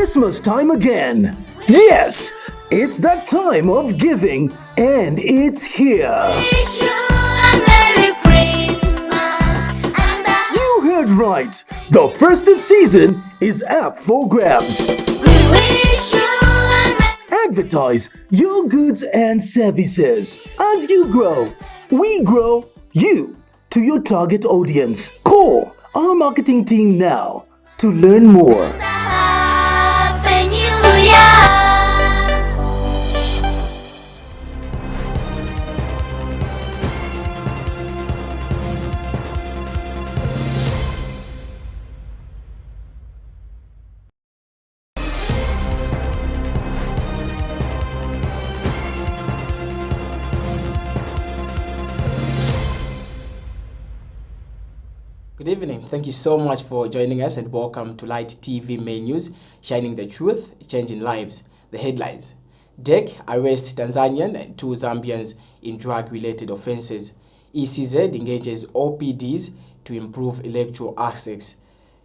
Christmas time again. Yes, it's that time of giving, and it's here. You heard right. The festive season is up for grabs. Advertise your goods and services. As you grow, we grow you to your target audience. Call our marketing team now to learn more. Good evening. Thank you so much for joining us and welcome to Light TV Main News, shining the truth, changing lives. The headlines: DEC arrests Tanzanian and 2 Zambians in drug-related offenses. ECZ engages OPDs to improve electoral access.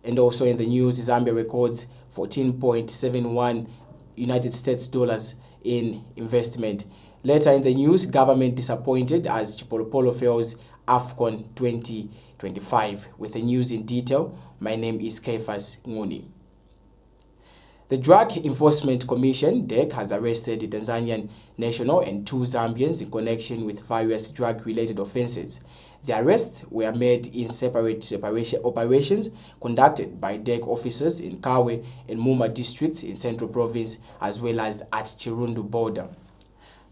And also in the news, Zambia records 14.71 United States dollars in investment. Later in the news, government disappointed as Chipolopolo fails AFCON 2025. With the news in detail, my name is Kephas Nguni. The Drug Enforcement Commission, DEC, has arrested the Tanzanian national and 2 Zambians in connection with various drug-related offenses. The arrests were made in separate operations conducted by DEC officers in Kawe and Muma districts in Central Province, as well as at Chirundu border.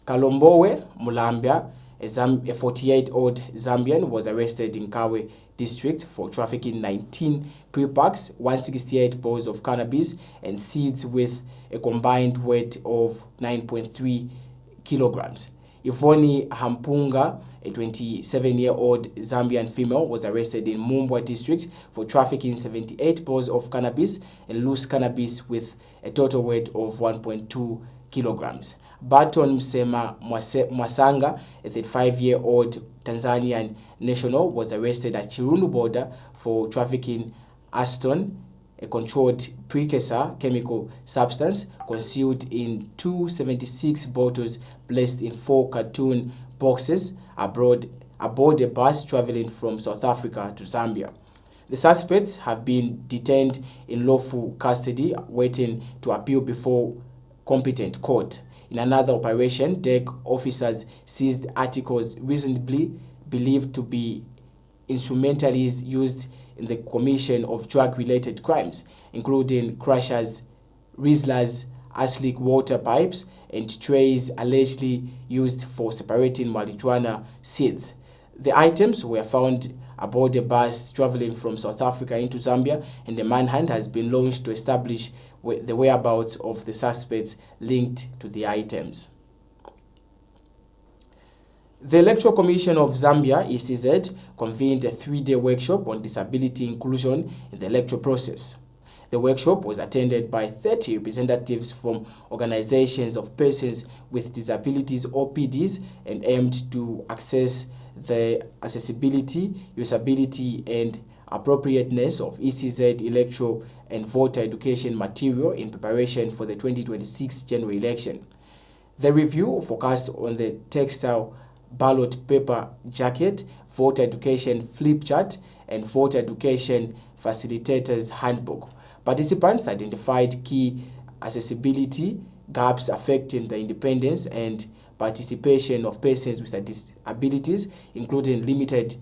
Kalombowe Mulambya, a 48-year-old Zambian, was arrested in Kawe district for trafficking 19 pre-packs, 168 balls of cannabis, and seeds with a combined weight of 9.3 kilograms. Ivoni Hampunga, a 27-year-old Zambian female, was arrested in Mumbwa district for trafficking 78 balls of cannabis and loose cannabis with a total weight of 1.2 kilograms. Barton Msema Mwasanga, a 35-year-old Tanzanian national, was arrested at Chirundu border for trafficking Aston, a controlled precursor chemical substance concealed in 276 bottles placed in 4 carton boxes aboard a bus traveling from South Africa to Zambia. The suspects have been detained in lawful custody, waiting to appeal before competent court. In another operation, DEC officers seized articles reasonably believed to be instrumentalities used in the commission of drug-related crimes, including crushers, Rizzlers, arsenic water pipes, and trays allegedly used for separating marijuana seeds. The items were found aboard a bus traveling from South Africa into Zambia, and a manhunt has been launched to establish the whereabouts of the suspects linked to the items. The Electoral Commission of Zambia, ECZ, convened a 3-day workshop on disability inclusion in the electoral process. The workshop was attended by 30 representatives from organizations of persons with disabilities, OPDs, and aimed to assess the accessibility, usability, and appropriateness of ECZ electoral and voter education material in preparation for the 2026 general election. The review focused on the textile ballot paper jacket, voter education flip chart, and voter education facilitators handbook. Participants identified key accessibility gaps affecting the independence and participation of persons with disabilities, including limited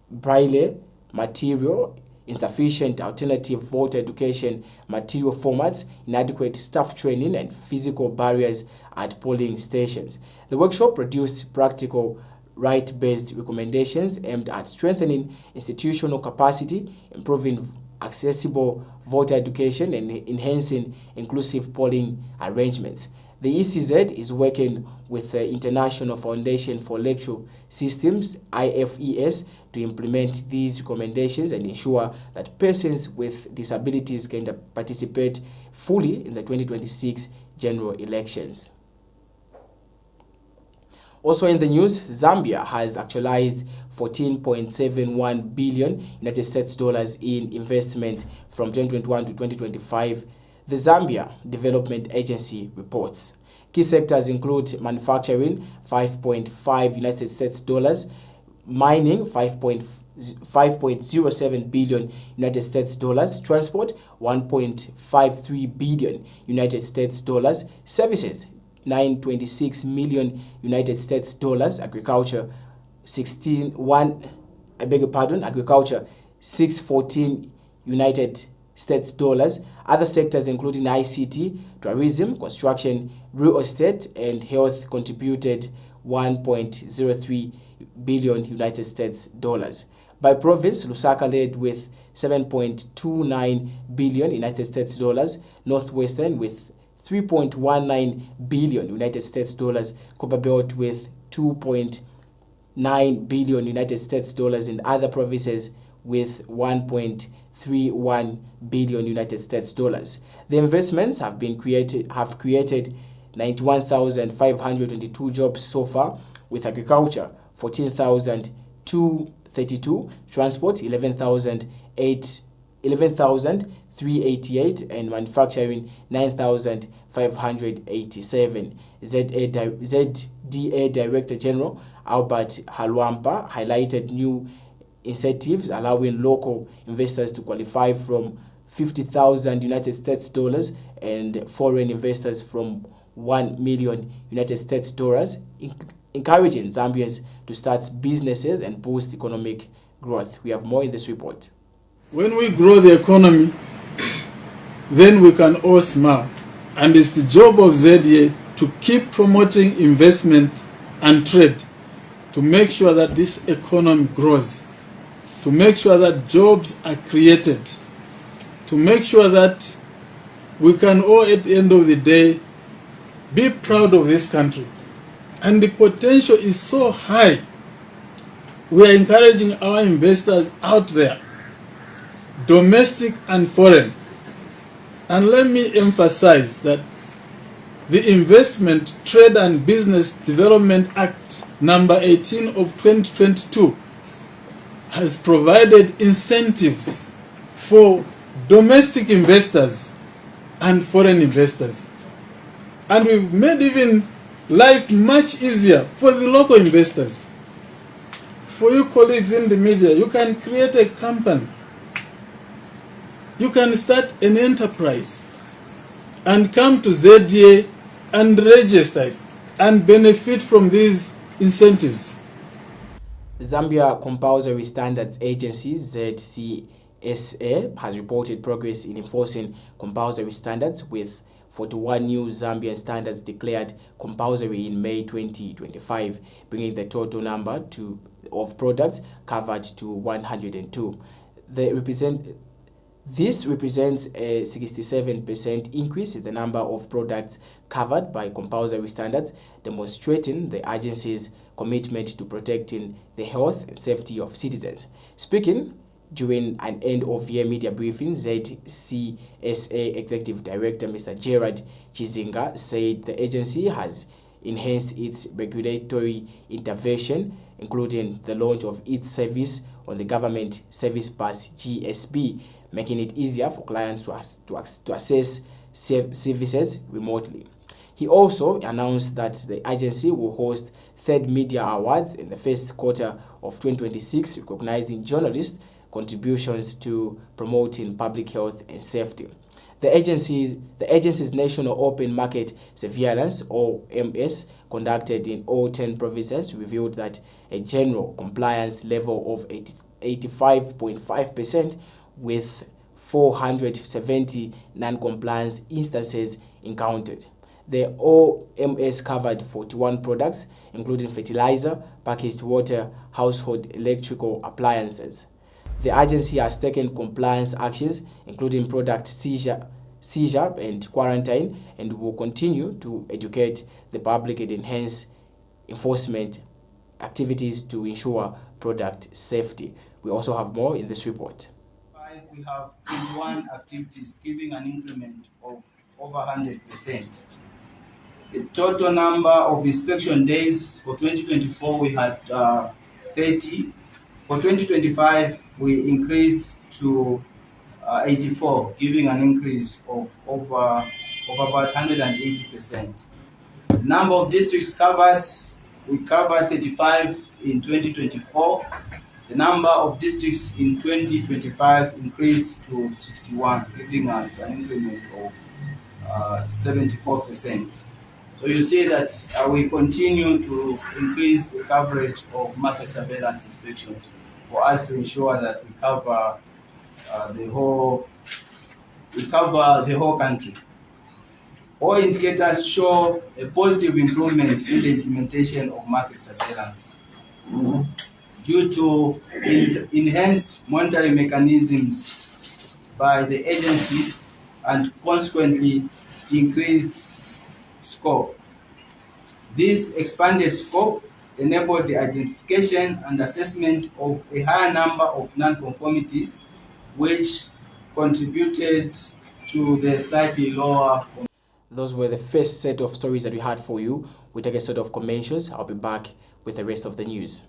braille material, insufficient alternative voter education material formats, inadequate staff training, and physical barriers at polling stations. The workshop produced practical right-based recommendations aimed at strengthening institutional capacity, improving accessible voter education, and enhancing inclusive polling arrangements. The ECZ is working with the International Foundation for Electoral Systems, IFES, to implement these recommendations and ensure that persons with disabilities can participate fully in the 2026 general elections. Also in the news, Zambia has actualized 14.71 billion United States dollars in investment from 2021 to 2025. The Zambia Development Agency reports. Key sectors include manufacturing, 5.5 United States dollars, mining, 5.07 billion United States dollars, transport, 1.53 billion United States dollars, services, 926 million United States dollars, agriculture, agriculture, 614 United States dollars. Other sectors including ICT, tourism, construction, real estate, and health contributed 1.03 billion United States dollars. By province, Lusaka led with 7.29 billion United States dollars, Northwestern with 3.19 billion United States dollars, Copperbelt with 2.9 billion United States dollars, and other provinces with 1.31 billion United States dollars. The investments have created 91,522 jobs so far, with agriculture 14,232, transport 11,388, and manufacturing 9,587. ZDA Director General Albert Halwampa highlighted new incentives allowing local investors to qualify from 50,000 United States dollars and foreign investors from 1 million United States dollars, encouraging Zambians to start businesses and boost economic growth. We have more in this report. When we grow the economy, then we can all smile. And it's the job of ZDA to keep promoting investment and trade, to make sure that this economy grows, to make sure that jobs are created, to make sure that we can all, at the end of the day, be proud of this country. And the potential is so high. We are encouraging our investors out there, domestic and foreign. And let me emphasize that the Investment, Trade and Business Development Act number 18 of 2022 has provided incentives for domestic investors and foreign investors. And we've made even life much easier for the local investors. For you colleagues in the media, you can create a company. You can start an enterprise and come to ZDA and register and benefit from these incentives. Zambia Compulsory Standards Agency, ZCSA, has reported progress in enforcing compulsory standards, with 41 new Zambian standards declared compulsory in May 2025, bringing the total number of products covered to 102. This represents a 67% increase in the number of products covered by compulsory standards, demonstrating the agency's commitment to protecting the health and safety of citizens. Speaking during an end-of-year media briefing, ZCSA Executive Director Mr. Gerard Chizinga said the agency has enhanced its regulatory intervention, including the launch of its service on the Government Service Bus GSB, making it easier for clients to access services remotely. He also announced that the agency will host third media awards in the first quarter of 2026, recognizing journalists' contributions to promoting public health and safety. The agency's National Open Market Surveillance, OMS, conducted in all 10 provinces revealed that a general compliance level of 85.5%, with 470 non-compliance instances encountered. The OMS covered 41 products, including fertilizer, packaged water, household electrical appliances. The agency has taken compliance actions, including product seizure and quarantine, and will continue to educate the public and enhance enforcement activities to ensure product safety. We also have more in this report. We have 21 activities, giving an increment of over 100%. The total number of inspection days for 2024, we had 30. For 2025, we increased to 84, giving an increase of about 180%. The number of districts covered, we covered 35 in 2024. The number of districts in 2025 increased to 61, giving us an increment of 74%. So you see that we continue to increase the coverage of market surveillance inspections for us to ensure that we cover the whole country. All indicators show a positive improvement in the implementation of market surveillance due to enhanced monitoring mechanisms by the agency and consequently increased scope. This expanded scope enabled the identification and assessment of a higher number of non-conformities, which contributed to the slightly lower. Those were the first set of stories that we had for you. We take a set of commercials. I'll be back with the rest of the news.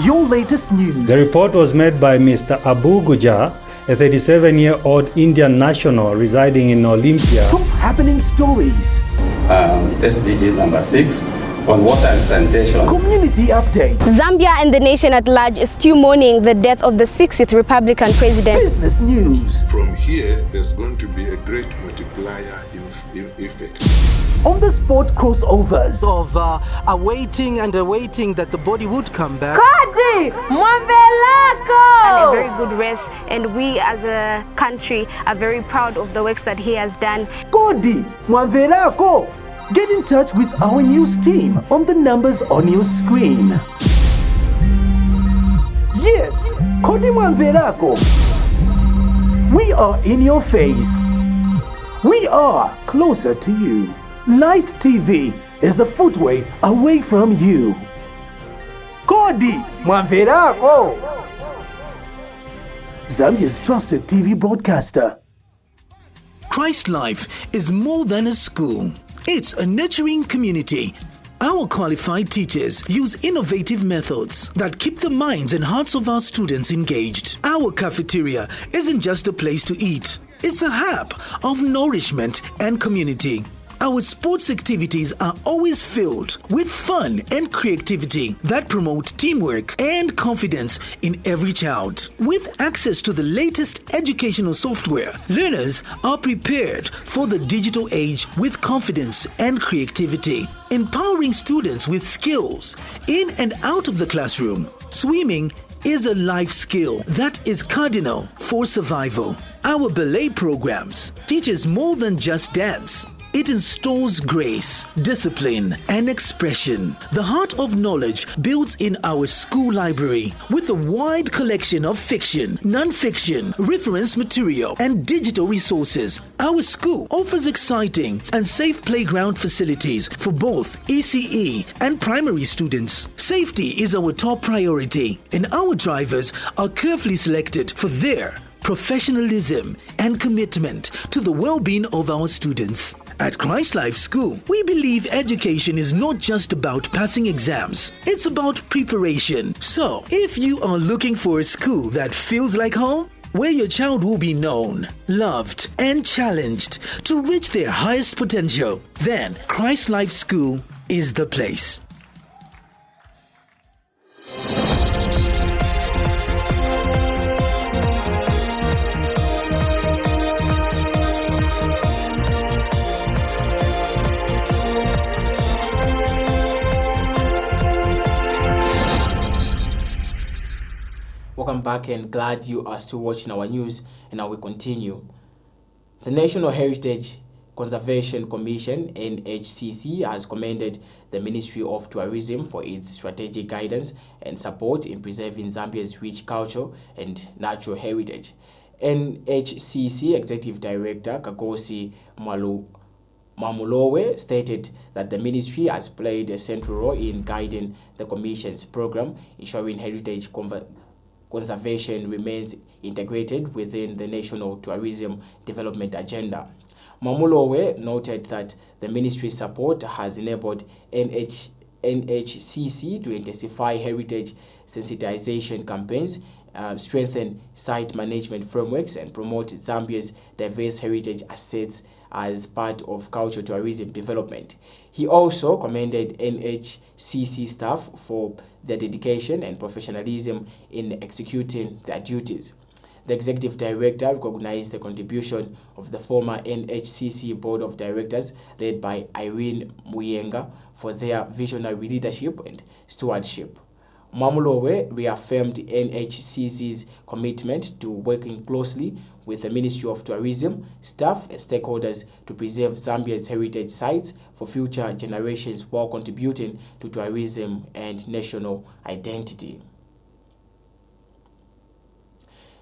Your latest news. The report was made by Mr. Abu Gujar, a 37-year-old Indian national residing in Olympia. Top happening stories. SDG number 6 on water and sanitation. Community update. Zambia and the nation at large is still mourning the death of the 60th Republican president. Business news. From here, there's going to be a great multiplier effect. On the sport crossovers. Of awaiting that the body would come back. And a very good race, and we as a country are very proud of the works that he has done. Kodi Mwamvelako. Get in touch with our news team on the numbers on your screen. Yes, Kodi Mwamvelako. We are in your face. We are closer to you. Light TV is a footway away from you. Kodi Mwamvelako. Zambia's trusted TV broadcaster. Christ Life is more than a school. It's a nurturing community. Our qualified teachers use innovative methods that keep the minds and hearts of our students engaged. Our cafeteria isn't just a place to eat. It's a hub of nourishment and community. Our sports activities are always filled with fun and creativity that promote teamwork and confidence in every child. With access to the latest educational software, learners are prepared for the digital age with confidence and creativity, empowering students with skills in and out of the classroom. Swimming is a life skill that is cardinal for survival. Our ballet programs teaches more than just dance. It installs grace, discipline, and expression. The heart of knowledge builds in our school library with a wide collection of fiction, non-fiction, reference material, and digital resources. Our school offers exciting and safe playground facilities for both ECE and primary students. Safety is our top priority, and our drivers are carefully selected for their professionalism and commitment to the well-being of our students. At Christ Life School, we believe education is not just about passing exams. It's about preparation. So, if you are looking for a school that feels like home, where your child will be known, loved, and challenged to reach their highest potential, then Christ Life School is the place. Welcome back, and glad you are still watching our news. And now we continue. The National Heritage Conservation Commission, NHCC, has commended the Ministry of Tourism for its strategic guidance and support in preserving Zambia's rich culture and natural heritage. NHCC Executive Director Kagosi Mamulowe stated that the ministry has played a central role in guiding the Commission's program, ensuring heritage conservation remains integrated within the national tourism development agenda. Mamulowe noted that the ministry's support has enabled NHCC to intensify heritage sensitization campaigns, strengthen site management frameworks, and promote Zambia's diverse heritage assets as part of cultural tourism development. He also commended NHCC staff for their dedication and professionalism in executing their duties. The executive director recognized the contribution of the former NHCC board of directors led by Irene Muyenga for their visionary leadership and stewardship. Mamulowe reaffirmed NHCC's commitment to working closely with the Ministry of Tourism, staff and stakeholders to preserve Zambia's heritage sites for future generations while contributing to tourism and national identity.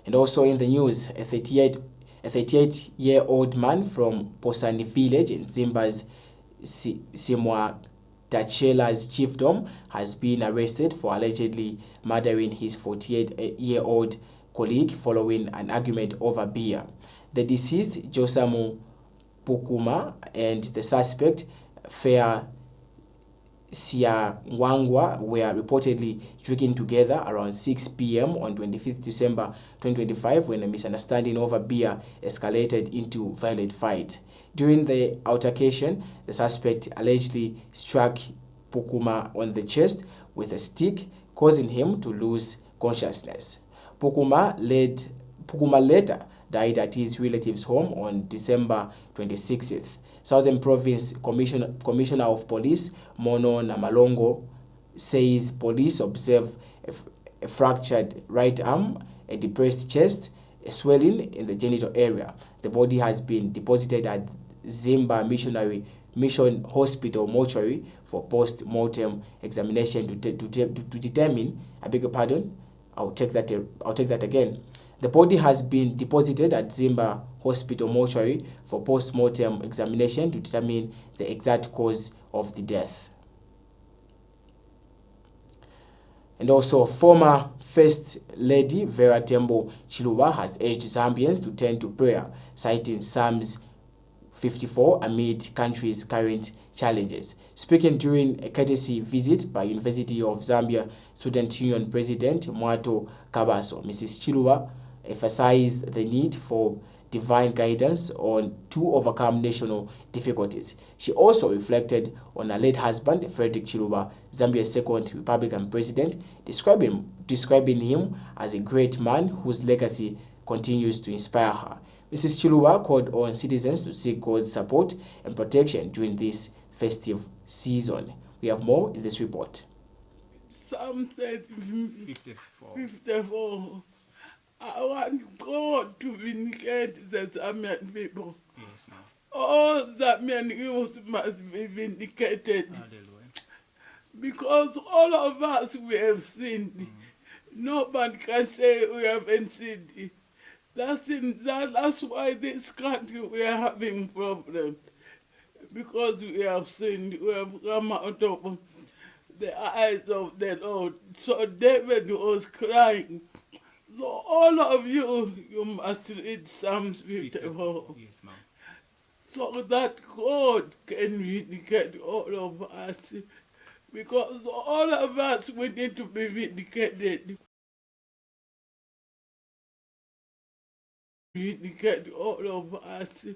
And also in the news, a 38-year-old man from Posani village in Zimba's Simwatachela's chiefdom has been arrested for allegedly murdering his 48-year-old colleague following an argument over beer. The deceased, Josamu Pukuma, and the suspect, Fair Siawangwa, were reportedly drinking together around 6 p.m. on 25th December 2025 when a misunderstanding over beer escalated into violent fight. During the altercation, the suspect allegedly struck Pukuma on the chest with a stick, causing him to lose consciousness. Pukuma later died at his relative's home on December 26th. Southern Province Commissioner of Police, Mono Namalongo, says police observe a fractured right arm, a depressed chest, a swelling in the genital area. The body has been deposited at Zimba Mission Hospital mortuary for post-mortem examination to determine, I beg your pardon, I'll take that again. The body has been deposited at Zimba Hospital mortuary for post-mortem examination to determine the exact cause of the death. And also, former First Lady Vera Tembo Chiluba has urged Zambians to turn to prayer, citing Psalms 54 amid country's current challenges. Speaking during a courtesy visit by University of Zambia Student Union President Mwato Kabaso, Mrs. Chiluba emphasized the need for divine guidance to overcome national difficulties. She also reflected on her late husband, Frederick Chiluba, Zambia's second Republican president, describing him as a great man whose legacy continues to inspire her. Mrs. Chiluba called on citizens to seek God's support and protection during this festive season. We have more in this report. Psalm 54. I want God to vindicate the Zambian people. Yes, ma'am. All Zambian youth must be vindicated. Hallelujah. Because all of us we have sinned. Nobody can say we haven't sinned. That's why this country we are having problems. Because we have sinned, we have come out of the eyes of the Lord. So David was crying. So all of you must read Psalms 54. Yes, ma'am. So that God can vindicate all of us. Because all of us, we need to be vindicated. Vindicate all of us.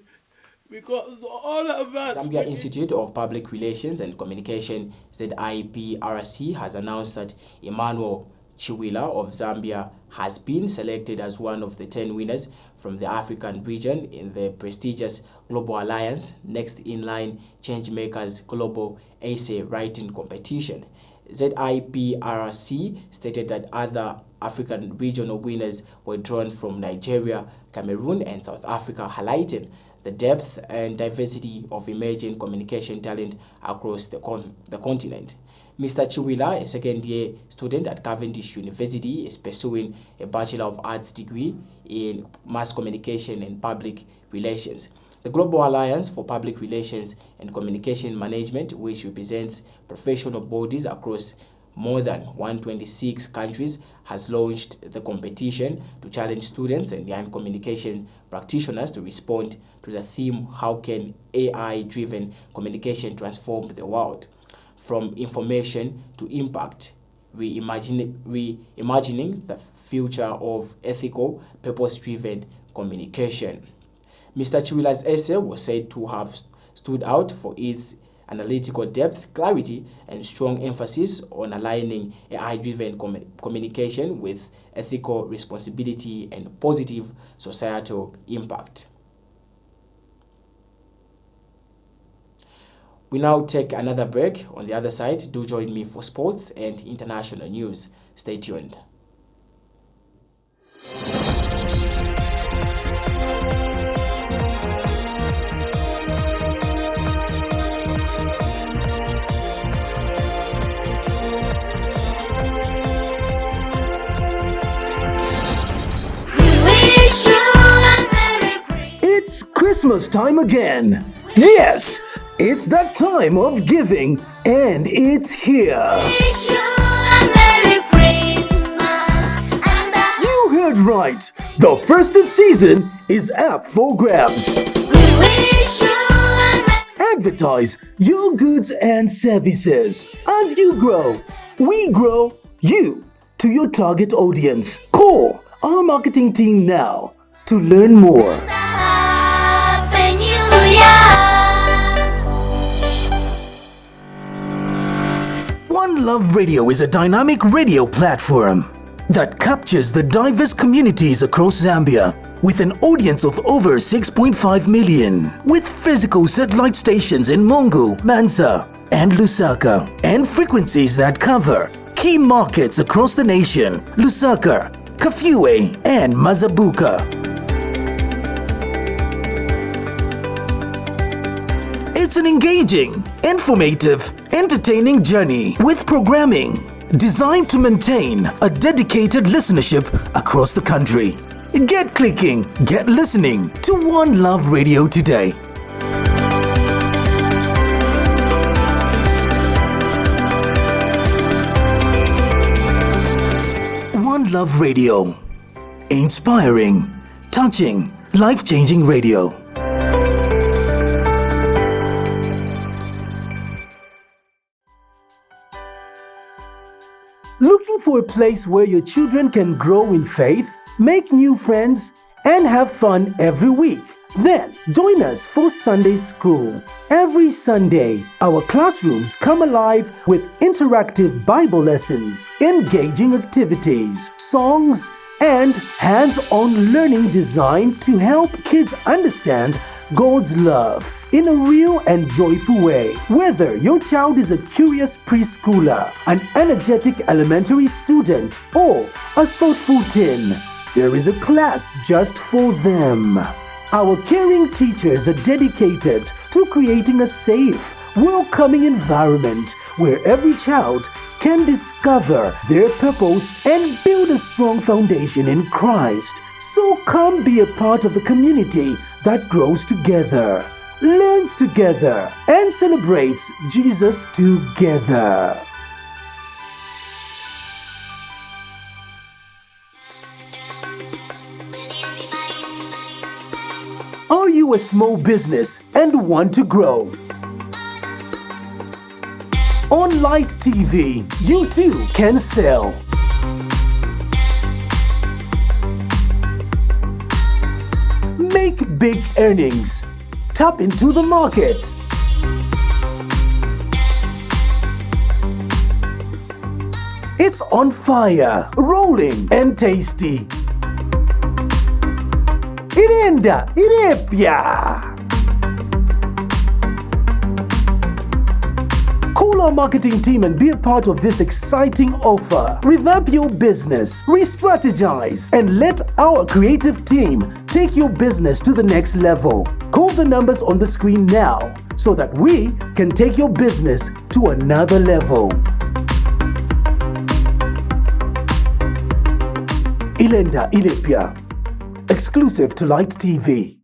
Because all of us... Zambia Institute of Public Relations and Communication, ZIPRC, has announced that Emmanuel Chiwila of Zambia has been selected as one of the 10 winners from the African region in the prestigious Global Alliance Next in Line Changemakers Global Essay Writing Competition. ZIPRC stated that other African regional winners were drawn from Nigeria, Cameroon, and South Africa, highlighting the depth and diversity of emerging communication talent across the continent. Mr. Chiwila, a second-year student at Cavendish University, is pursuing a Bachelor of Arts degree in Mass Communication and Public Relations. The Global Alliance for Public Relations and Communication Management, which represents professional bodies across more than 126 countries, has launched the competition to challenge students and young communication practitioners to respond to the theme, how can AI-driven communication transform the world? From information to impact, reimagining the future of ethical, purpose-driven communication. Mr. Chiwila's essay was said to have stood out for its analytical depth, clarity, and strong emphasis on aligning AI-driven communication with ethical responsibility and positive societal impact. We now take another break. On the other side, do join me for sports and international news. Stay tuned. It's Christmas time again. Yes, it's that time of giving, and it's here. You heard right. The festive season is up for grabs. Advertise your goods and services. As you grow, we grow you to your target audience. Call our marketing team now to learn more. One Love Radio is a dynamic radio platform that captures the diverse communities across Zambia with an audience of over 6.5 million, with physical satellite stations in Mungu, Mansa, and Lusaka, and frequencies that cover key markets across the nation: Lusaka, Kafue, and Mazabuka. It's an engaging, informative, entertaining journey with programming designed to maintain a dedicated listenership across the country. Get clicking, get listening to One Love Radio today. One Love Radio. Inspiring, touching, life-changing radio. Looking for a place where your children can grow in faith, make new friends, and have fun every week? Then join us for Sunday School. Every Sunday, our classrooms come alive with interactive Bible lessons, engaging activities, songs, and hands-on learning designed to help kids understand God's love in a real and joyful way. Whether your child is a curious preschooler, an energetic elementary student, or a thoughtful teen, there is a class just for them. Our caring teachers are dedicated to creating a safe, welcoming environment where every child can discover their purpose and build a strong foundation in Christ. So come be a part of the community that grows together, learns together, and celebrates Jesus together. Are you a small business and want to grow? On Light TV, you too can sell. Make big earnings. Tap into the market. It's on fire, rolling, and tasty. Irenda, irepia. Call our marketing team and be a part of this exciting offer. Revamp your business, re-strategize, and let our creative team take your business to the next level. Call the numbers on the screen now so that we can take your business to another level. Ilenda Ilepia, exclusive to Light TV.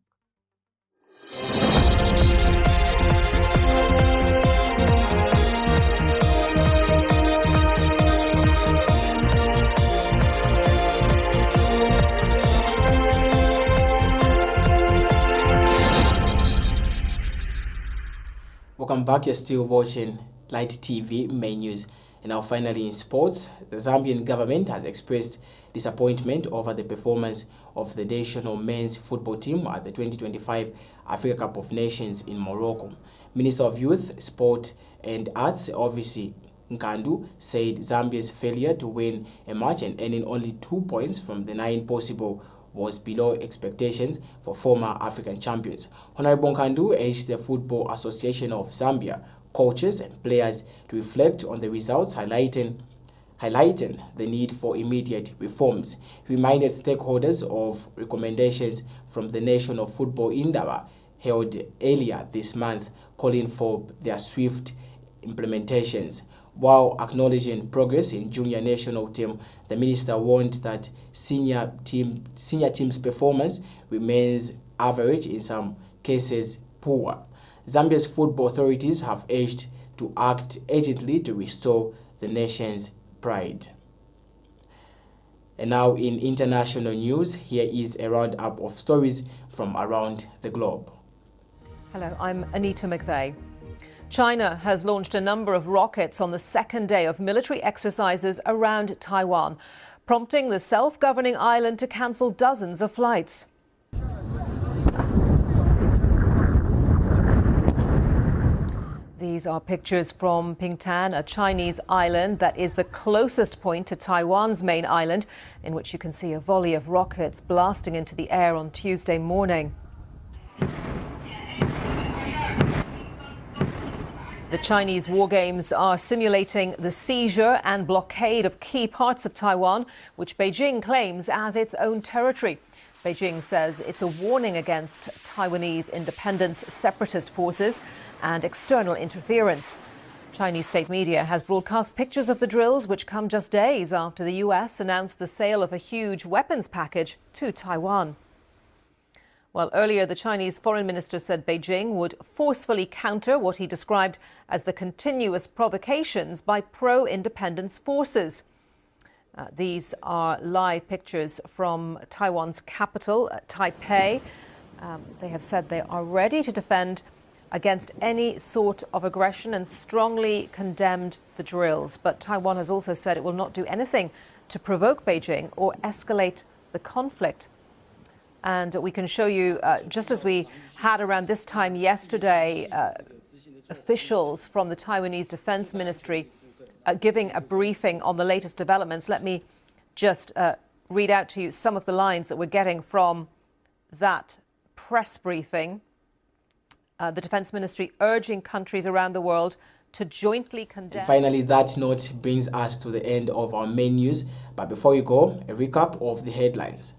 welcome back. You're still watching Light TV Main News. And now finally in sports, the Zambian government has expressed disappointment over the performance of the national men's football team at the 2025 Africa Cup of Nations in Morocco. Minister of Youth, Sport and Arts, Ovisi Nkandu, said Zambia's failure to win a match and earning only 2 points from the 9 possible was below expectations for former African champions. Honorable Nkandu urged the Football Association of Zambia, coaches and players to reflect on the results, highlighting the need for immediate reforms. He reminded stakeholders of recommendations from the National Football Indaba held earlier this month, calling for their swift implementations. While acknowledging progress in junior national team, the minister warned that senior team's performance remains average, in some cases poor. Zambia's football authorities have urged to act urgently to restore the nation's pride. And now in international news, here is a roundup of stories from around the globe. Hello, I'm Anita McVeigh. China has launched a number of rockets on the second day of military exercises around Taiwan, prompting the self-governing island to cancel dozens of flights. These are pictures from Pingtan, a Chinese island that is the closest point to Taiwan's main island, in which you can see a volley of rockets blasting into the air on Tuesday morning. The Chinese war games are simulating the seizure and blockade of key parts of Taiwan, which Beijing claims as its own territory. Beijing says it's a warning against Taiwanese independence, separatist forces and external interference. Chinese state media has broadcast pictures of the drills, which come just days after the US announced the sale of a huge weapons package to Taiwan. Well, earlier the Chinese foreign minister said Beijing would forcefully counter what he described as the continuous provocations by pro-independence forces. These are live pictures from Taiwan's capital, Taipei. They have said they are ready to defend against any sort of aggression and strongly condemned the drills. But Taiwan has also said it will not do anything to provoke Beijing or escalate the conflict. And we can show you, just as we had around this time yesterday, officials from the Taiwanese Defense Ministry giving a briefing on the latest developments. Let me just read out to you some of the lines that we're getting from that press briefing. The Defense Ministry urging countries around the world to jointly condemn. And finally, that note brings us to the end of our main news. But before we go, a recap of the headlines.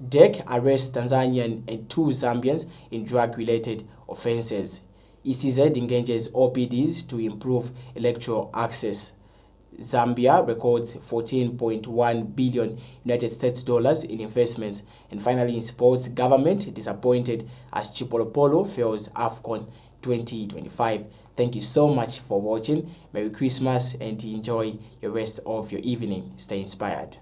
DEC arrests Tanzanian and 2 Zambians in drug-related offences. ECZ engages OPDs to improve electoral access. Zambia records 14.1 billion United States dollars in investments. And finally, in sports, government disappointed as Chipolopolo fails AFCON 2025. Thank you so much for watching. Merry Christmas and enjoy the rest of your evening. Stay inspired.